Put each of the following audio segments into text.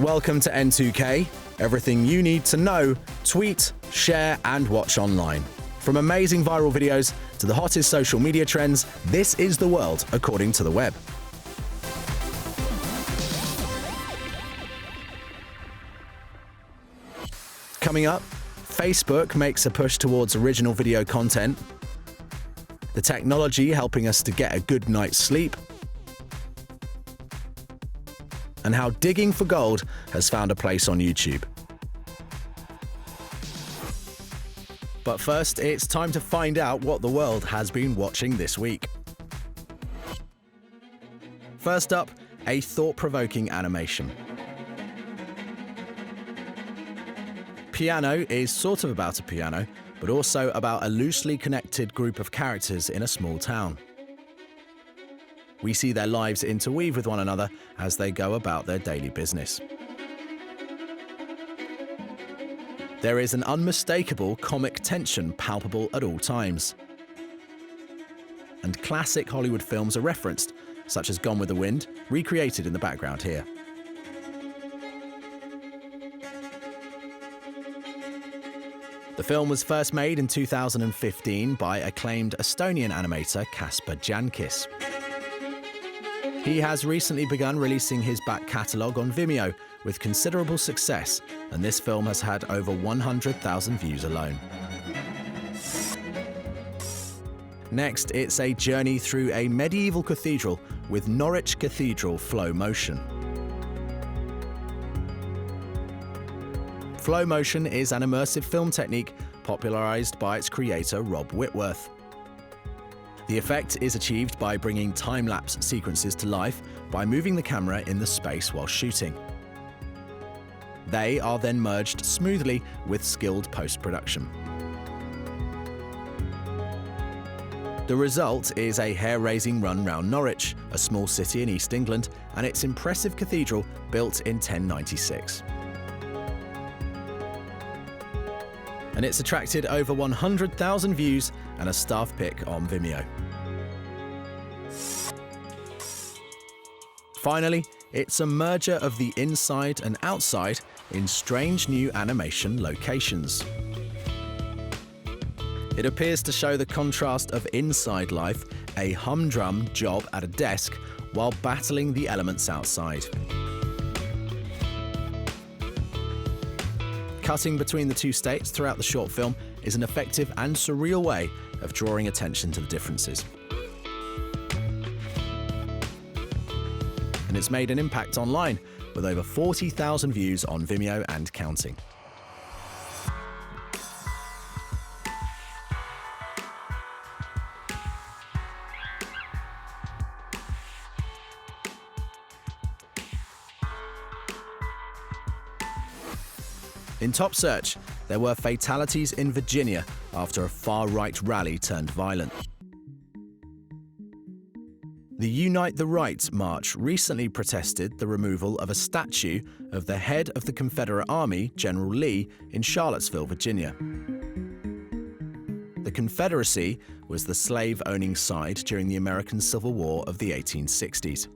Welcome to N2K, everything you need to know, tweet, share and watch online. From amazing viral videos to the hottest social media trends, this is the world according to the web. Coming up, Facebook makes a push towards original video content, the technology helping us to get a good night's sleep, and how digging for gold has found a place on YouTube. But first, it's time to find out what the world has been watching this week. First up, a thought-provoking animation. Piano is sort of about a piano, but also about a loosely connected group of characters in a small town. We see their lives interweave with one another as they go about their daily business. There is an unmistakable comic tension palpable at all times. And classic Hollywood films are referenced, such as Gone with the Wind, recreated in the background here. The film was first made in 2015 by acclaimed Estonian animator Kaspar Jankis. He has recently begun releasing his back catalogue on Vimeo with considerable success, and this film has had over 100,000 views alone. Next, it's a journey through a medieval cathedral with Norwich Cathedral flow motion. Flow motion is an immersive film technique popularized by its creator Rob Whitworth. The effect is achieved by bringing time-lapse sequences to life by moving the camera in the space while shooting. They are then merged smoothly with skilled post-production. The result is a hair-raising run round Norwich, a small city in East England, and its impressive cathedral built in 1096. And it's attracted over 100,000 views and a staff pick on Vimeo. Finally, it's a merger of the inside and outside in strange new animation locations. It appears to show the contrast of inside life, a humdrum job at a desk, while battling the elements outside. Cutting between the two states throughout the short film is an effective and surreal way of drawing attention to the differences. And it's made an impact online, with over 40,000 views on Vimeo and counting. In Top Search, there were fatalities in Virginia after a far-right rally turned violent. The Unite the Right march recently protested the removal of a statue of the head of the Confederate Army, General Lee, in Charlottesville, Virginia. The Confederacy was the slave-owning side during the American Civil War of the 1860s.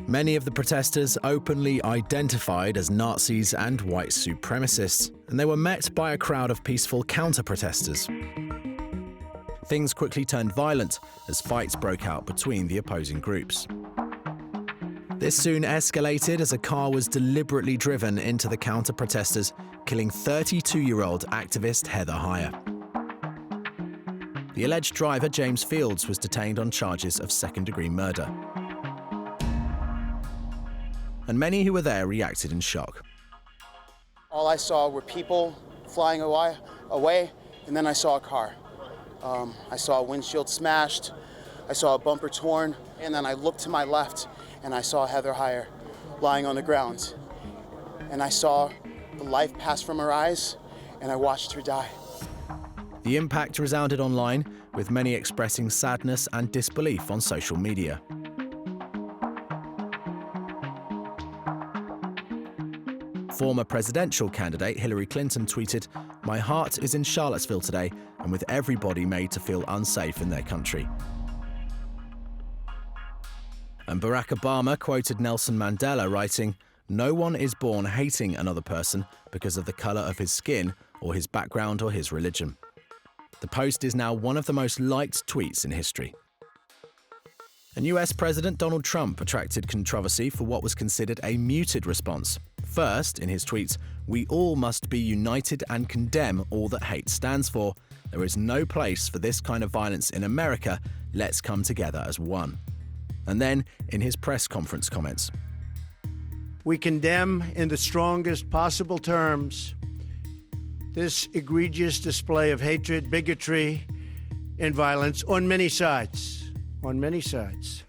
Many of the protesters openly identified as Nazis and white supremacists, and they were met by a crowd of peaceful counter-protesters. Things quickly turned violent as fights broke out between the opposing groups. This soon escalated as a car was deliberately driven into the counter-protesters, killing 32-year-old activist Heather Heyer. The alleged driver, James Fields, was detained on charges of second-degree murder. And many who were there reacted in shock. All I saw were people flying away, and then I saw a car. I saw a windshield smashed, I saw a bumper torn, and then I looked to my left and I saw Heather Heyer lying on the ground. And I saw the life pass from her eyes, and I watched her die. The impact resounded online, with many expressing sadness and disbelief on social media. Former presidential candidate Hillary Clinton tweeted, "My heart is in Charlottesville today and with everybody made to feel unsafe in their country." And Barack Obama quoted Nelson Mandela, writing, "No one is born hating another person because of the color of his skin or his background or his religion." The post is now one of the most liked tweets in history. And US President Donald Trump attracted controversy for what was considered a muted response. First, in his tweets, "We all must be united and condemn all that hate stands for. There is no place for this kind of violence in America. Let's come together as one." And then, in his press conference comments, "We condemn in the strongest possible terms this egregious display of hatred, bigotry, and violence on many sides. On many sides.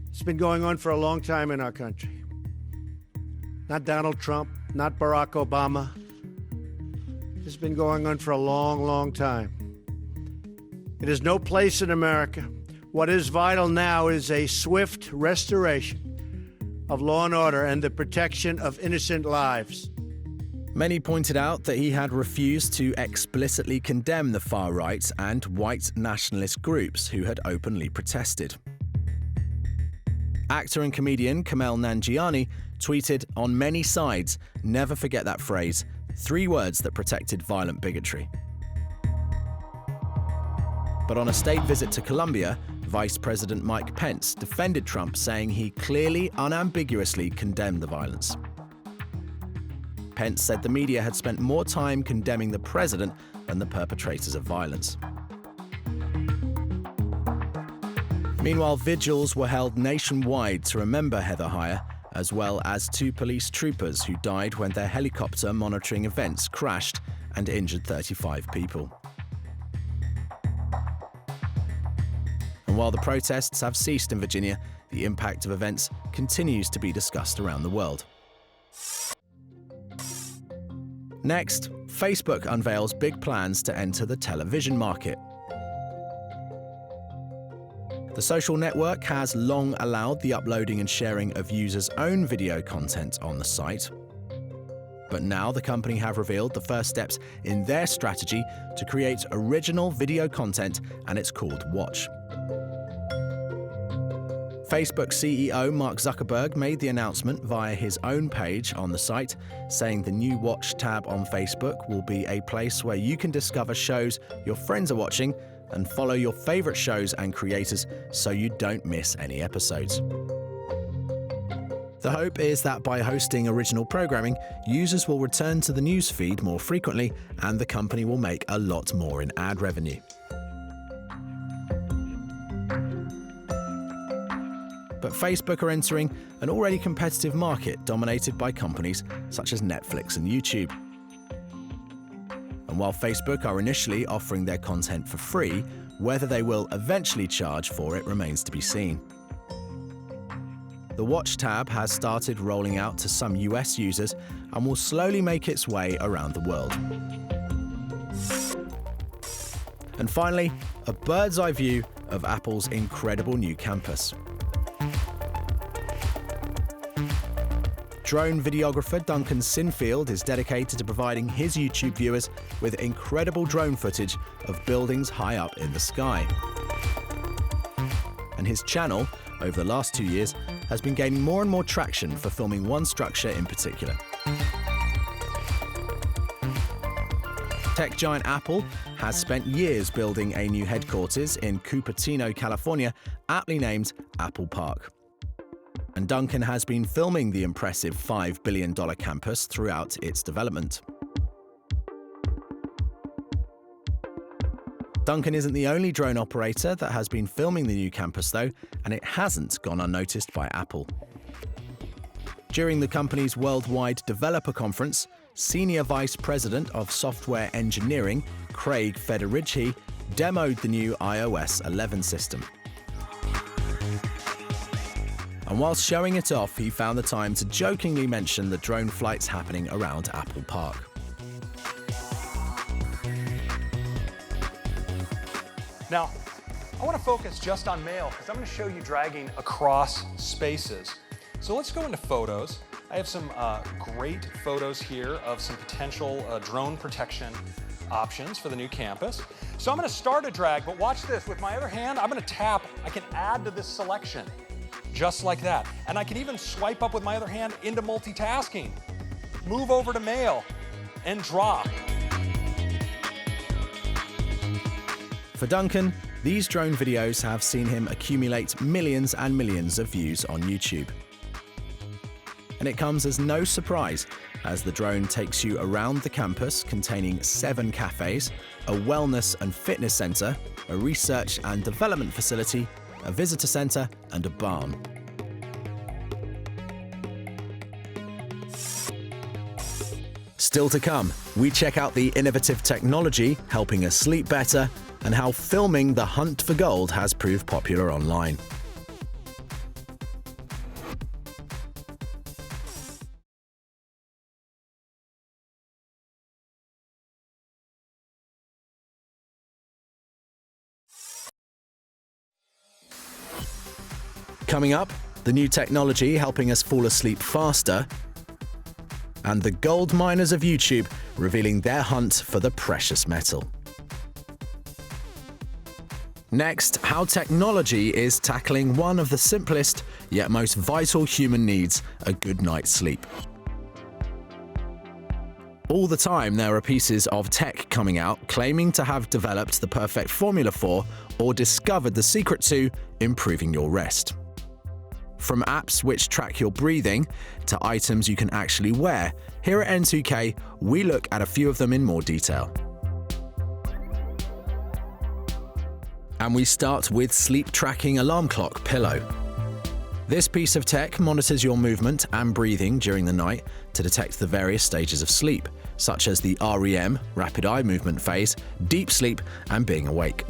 It's been going on for a long time in our country. Not Donald Trump, not Barack Obama. It's been going on for a long, long time. It has no place in America. What is vital now is a swift restoration of law and order and the protection of innocent lives." Many pointed out that he had refused to explicitly condemn the far right and white nationalist groups who had openly protested. Actor and comedian Kumail Nanjiani tweeted, "On many sides, never forget that phrase, 3 words that protected violent bigotry." But on a state visit to Colombia, Vice President Mike Pence defended Trump, saying he clearly, unambiguously condemned the violence. Pence said the media had spent more time condemning the president than the perpetrators of violence. Meanwhile, vigils were held nationwide to remember Heather Heyer, as well as 2 police troopers who died when their helicopter monitoring events crashed and injured 35 people. And while the protests have ceased in Virginia, the impact of events continues to be discussed around the world. Next, Facebook unveils big plans to enter the television market. The social network has long allowed the uploading and sharing of users' own video content on the site. But now the company have revealed the first steps in their strategy to create original video content, and it's called Watch. Facebook CEO Mark Zuckerberg made the announcement via his own page on the site, saying the new Watch tab on Facebook will be a place where you can discover shows your friends are watching and follow your favorite shows and creators so you don't miss any episodes. The hope is that by hosting original programming, users will return to the newsfeed more frequently and the company will make a lot more in ad revenue. But Facebook are entering an already competitive market dominated by companies such as Netflix and YouTube. And while Facebook are initially offering their content for free, whether they will eventually charge for it remains to be seen. The Watch tab has started rolling out to some US users and will slowly make its way around the world. And finally, a bird's eye view of Apple's incredible new campus. Drone videographer Duncan Sinfield is dedicated to providing his YouTube viewers with incredible drone footage of buildings high up in the sky. And his channel, over the last 2 years, has been gaining more and more traction for filming one structure in particular. Tech giant Apple has spent years building a new headquarters in Cupertino, California, aptly named Apple Park. And Duncan has been filming the impressive $5 billion campus throughout its development. Duncan isn't the only drone operator that has been filming the new campus, though, and it hasn't gone unnoticed by Apple. During the company's worldwide developer conference, Senior Vice President of Software Engineering, Craig Federici, demoed the new iOS 11 system. And whilst showing it off, he found the time to jokingly mention the drone flights happening around Apple Park. Now, I want to focus just on mail because I'm going to show you dragging across spaces. So let's go into photos. I have some great photos here of some potential drone protection options for the new campus. So I'm going to start a drag, but watch this. With my other hand, I'm going to tap. I can add to this selection. just like that. And I can even swipe up with my other hand into multitasking. Move over to mail and drop. For Duncan, these drone videos have seen him accumulate millions and millions of views on YouTube. And it comes as no surprise, as the drone takes you around the campus containing 7 cafes, a wellness and fitness center, a research and development facility, a visitor center, and a barn. Still to come, we check out the innovative technology helping us sleep better and how filming the hunt for gold has proved popular online. Coming up, the new technology helping us fall asleep faster, and the gold miners of YouTube revealing their hunt for the precious metal. Next, how technology is tackling one of the simplest yet most vital human needs, a good night's sleep. All the time, there are pieces of tech coming out claiming to have developed the perfect formula for or discovered the secret to improving your rest. From apps which track your breathing to items you can actually wear, here at N2K, we look at a few of them in more detail. And we start with sleep tracking alarm clock Pillow. This piece of tech monitors your movement and breathing during the night to detect the various stages of sleep, such as the REM, rapid eye movement phase, deep sleep, and being awake.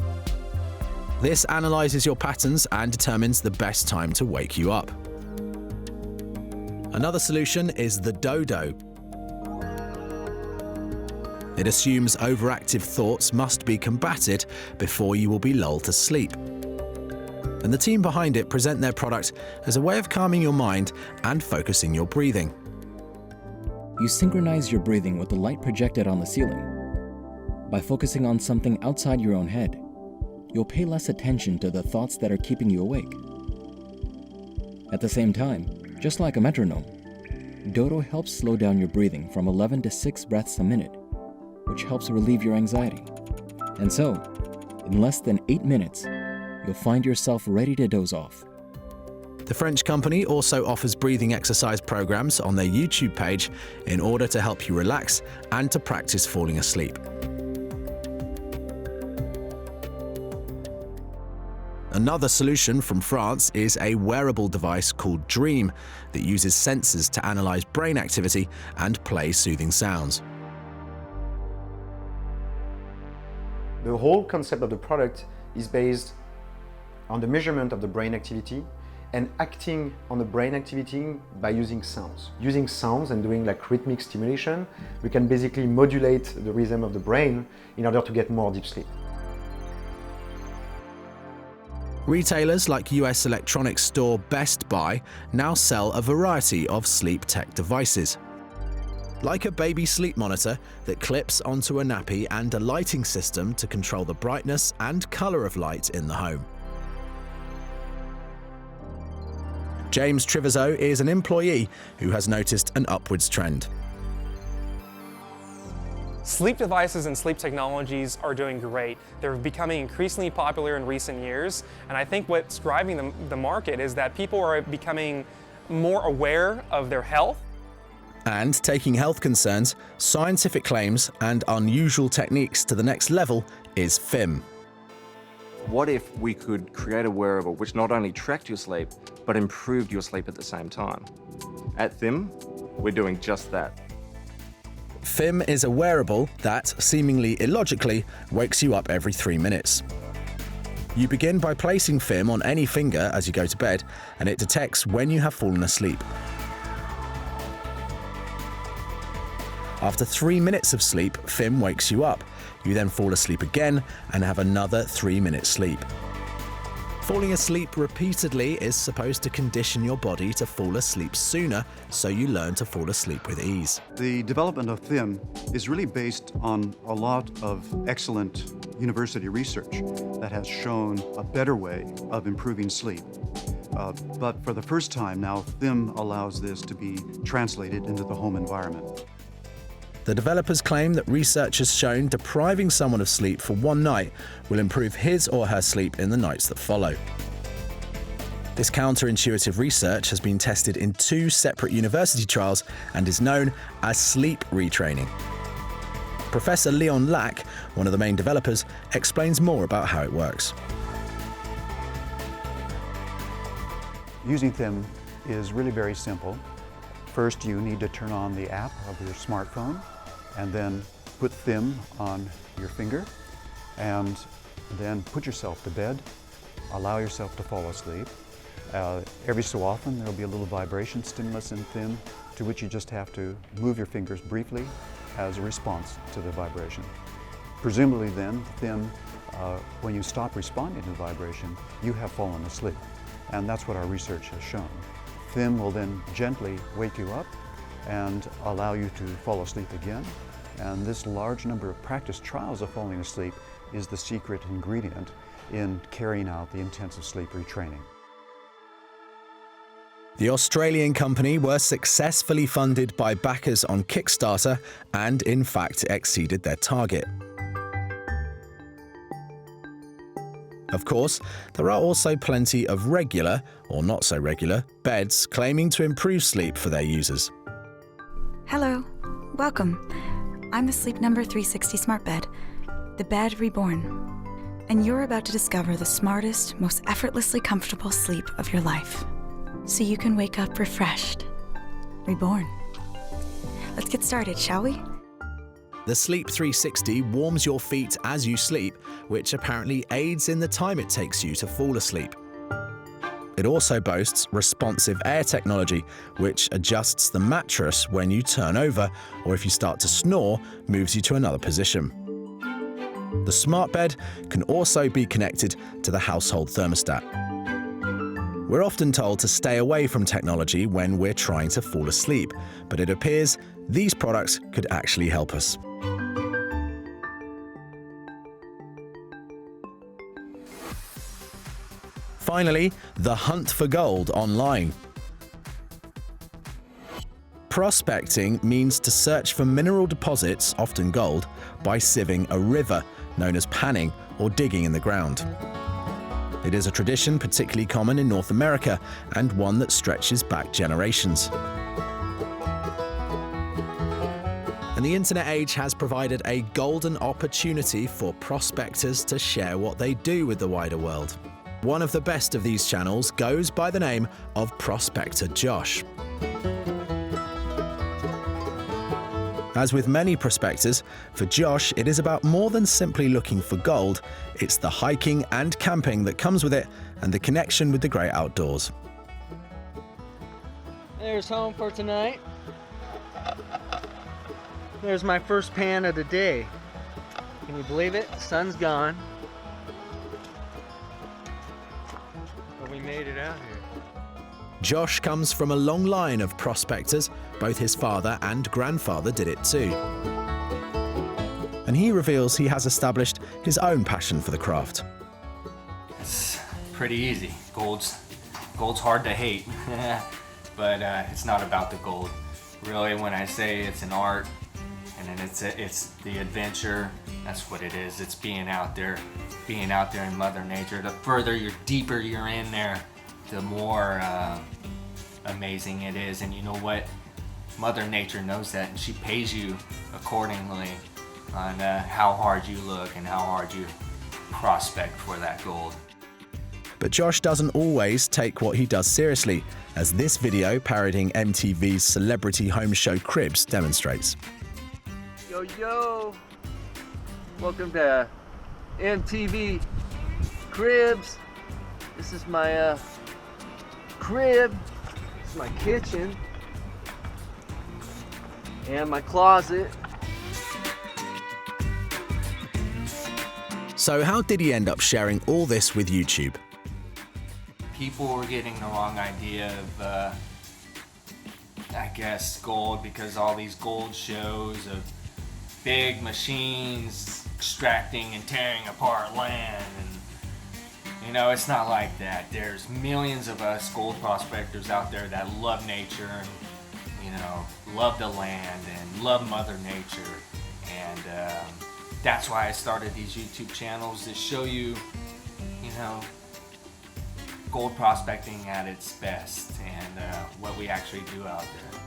This analyzes your patterns and determines the best time to wake you up. Another solution is the Dodo. It assumes overactive thoughts must be combated before you will be lulled to sleep. And the team behind it present their product as a way of calming your mind and focusing your breathing. You synchronize your breathing with the light projected on the ceiling. By focusing on something outside your own head, you'll pay less attention to the thoughts that are keeping you awake. At the same time, just like a metronome, Dodo helps slow down your breathing from 11 to 6 breaths a minute, which helps relieve your anxiety. And so, in less than 8 minutes, you'll find yourself ready to doze off. The French company also offers breathing exercise programs on their YouTube page in order to help you relax and to practice falling asleep. Another solution from France is a wearable device called Dream that uses sensors to analyze brain activity and play soothing sounds. The whole concept of the product is based on the measurement of the brain activity and acting on the brain activity by using sounds. Using sounds and doing like rhythmic stimulation, we can basically modulate the rhythm of the brain in order to get more deep sleep. Retailers like US electronics store Best Buy now sell a variety of sleep tech devices. Like a baby sleep monitor that clips onto a nappy and a lighting system to control the brightness and color of light in the home. James Triviso is an employee who has noticed an upwards trend. Sleep devices and sleep technologies are doing great. They're becoming increasingly popular in recent years, and I think what's driving the market is that people are becoming more aware of their health. And taking health concerns, scientific claims, and unusual techniques to the next level is FIM. What if we could create a wearable which not only tracked your sleep, but improved your sleep at the same time? At FIM, we're doing just that. FIM is a wearable that, seemingly illogically, wakes you up every 3 minutes. You begin by placing FIM on any finger as you go to bed, and it detects when you have fallen asleep. After 3 minutes of sleep, FIM wakes you up. You then fall asleep again and have another 3-minute sleep. Falling asleep repeatedly is supposed to condition your body to fall asleep sooner, so you learn to fall asleep with ease. The development of FIM is really based on a lot of excellent university research that has shown a better way of improving sleep. But for the first time now, THIM allows this to be translated into the home environment. The developers claim that research has shown depriving someone of sleep for one night will improve his or her sleep in the nights that follow. This counterintuitive research has been tested in 2 separate university trials and is known as sleep retraining. Professor Leon Lack, one of the main developers, explains more about how it works. Using THIM is really very simple. First, you need to turn on the app of your smartphone and then put THIM on your finger and then put yourself to bed. Allow yourself to fall asleep. Every so often there will be a little vibration stimulus in THIM to which you just have to move your fingers briefly as a response to the vibration. Presumably then, THIM, when you stop responding to the vibration, you have fallen asleep. And that's what our research has shown. THIM will then gently wake you up and allow you to fall asleep again. And this large number of practice trials of falling asleep is the secret ingredient in carrying out the intensive sleep retraining. The Australian company were successfully funded by backers on Kickstarter and, in fact, exceeded their target. Of course, there are also plenty of regular, or not so regular, beds claiming to improve sleep for their users. Hello, welcome. I'm the Sleep Number 360 Smart Bed, the bed reborn. And you're about to discover the smartest, most effortlessly comfortable sleep of your life. So you can wake up refreshed, reborn. Let's get started, shall we? The Sleep 360 warms your feet as you sleep, which apparently aids in the time it takes you to fall asleep. It also boasts responsive air technology, which adjusts the mattress when you turn over, or if you start to snore, moves you to another position. The smart bed can also be connected to the household thermostat. We're often told to stay away from technology when we're trying to fall asleep, but it appears these products could actually help us. Finally, the hunt for gold online. Prospecting means to search for mineral deposits, often gold, by sieving a river, known as panning, or digging in the ground. It is a tradition particularly common in North America and one that stretches back generations. And the internet age has provided a golden opportunity for prospectors to share what they do with the wider world. One of the best of these channels goes by the name of Prospector Josh. As with many prospectors, for Josh it is about more than simply looking for gold. It's the hiking and camping that comes with it and the connection with the great outdoors. There's home for tonight. There's my first pan of the day. Can you believe it? The sun's gone. But we made it out here. Josh comes from a long line of prospectors. Both his father and grandfather did it too. And he reveals he has established his own passion for the craft. It's pretty easy. Gold's hard to hate, but it's not about the gold. Really, when I say it's an art, and then it's the adventure, that's what it is. It's being out there in Mother Nature. The deeper you're in there, the more amazing it is. And you know what? Mother Nature knows that, and she pays you accordingly on how hard you look and how hard you prospect for that gold. But Josh doesn't always take what he does seriously, as this video parodying MTV's celebrity home show Cribs demonstrates. Yo, yo! Welcome to MTV Cribs. This is my crib. This is my kitchen. And my closet. So how did he end up sharing all this with YouTube? People were getting the wrong idea of, I guess, gold, because all these gold shows of big machines extracting and tearing apart land, and You know, it's not like that. There's millions of us gold prospectors out there that love nature and, you know, love the land and love Mother Nature. And that's why I started these YouTube channels to show you, you know, gold prospecting at its best and what we actually do out there.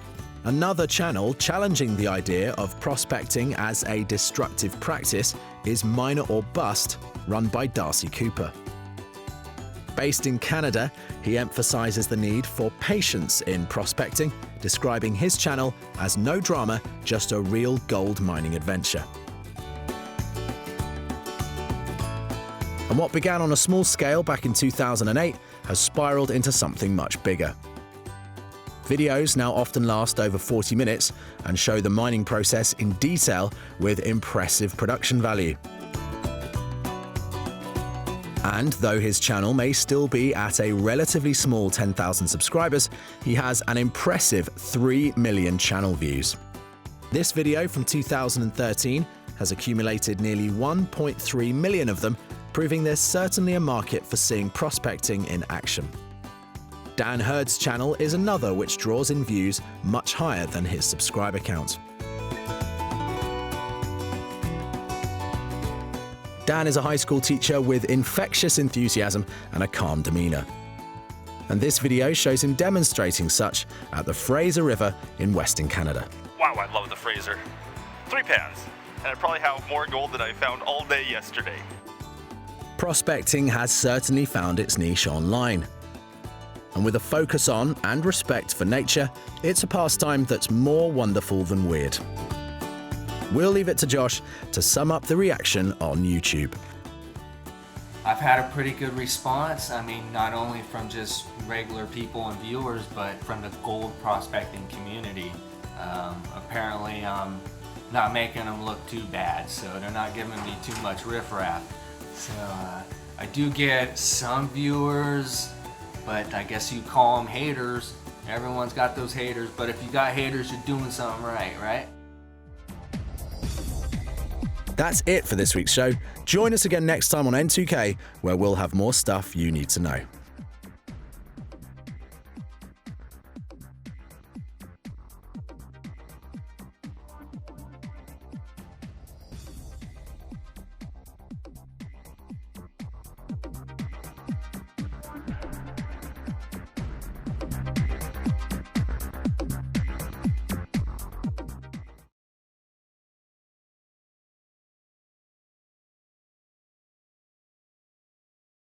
Another channel challenging the idea of prospecting as a destructive practice is Miner or Bust, run by Darcy Cooper. Based in Canada, he emphasizes the need for patience in prospecting, describing his channel as no drama, just a real gold mining adventure. And what began on a small scale back in 2008 has spiraled into something much bigger. Videos now often last over 40 minutes and show the mining process in detail with impressive production value. And though his channel may still be at a relatively small 10,000 subscribers, he has an impressive 3 million channel views. This video from 2013 has accumulated nearly 1.3 million of them, proving there's certainly a market for seeing prospecting in action. Dan Hurd's channel is another which draws in views much higher than his subscriber count. Dan is a high school teacher with infectious enthusiasm and a calm demeanor. And this video shows him demonstrating such at the Fraser River in Western Canada. Wow, I love the Fraser. 3 pans, and I probably have more gold than I found all day yesterday. Prospecting has certainly found its niche online. And with a focus on and respect for nature, it's a pastime that's more wonderful than weird. We'll leave it to Josh to sum up the reaction on YouTube. I've had a pretty good response. I mean, not only from just regular people and viewers, but from the gold prospecting community. Apparently, I'm not making them look too bad, so they're not giving me too much riffraff. So I do get some viewers, but I guess you call them haters. Everyone's got those haters, but if you got haters, you're doing something right, right? That's it for this week's show. Join us again next time on N2K, where we'll have more stuff you need to know.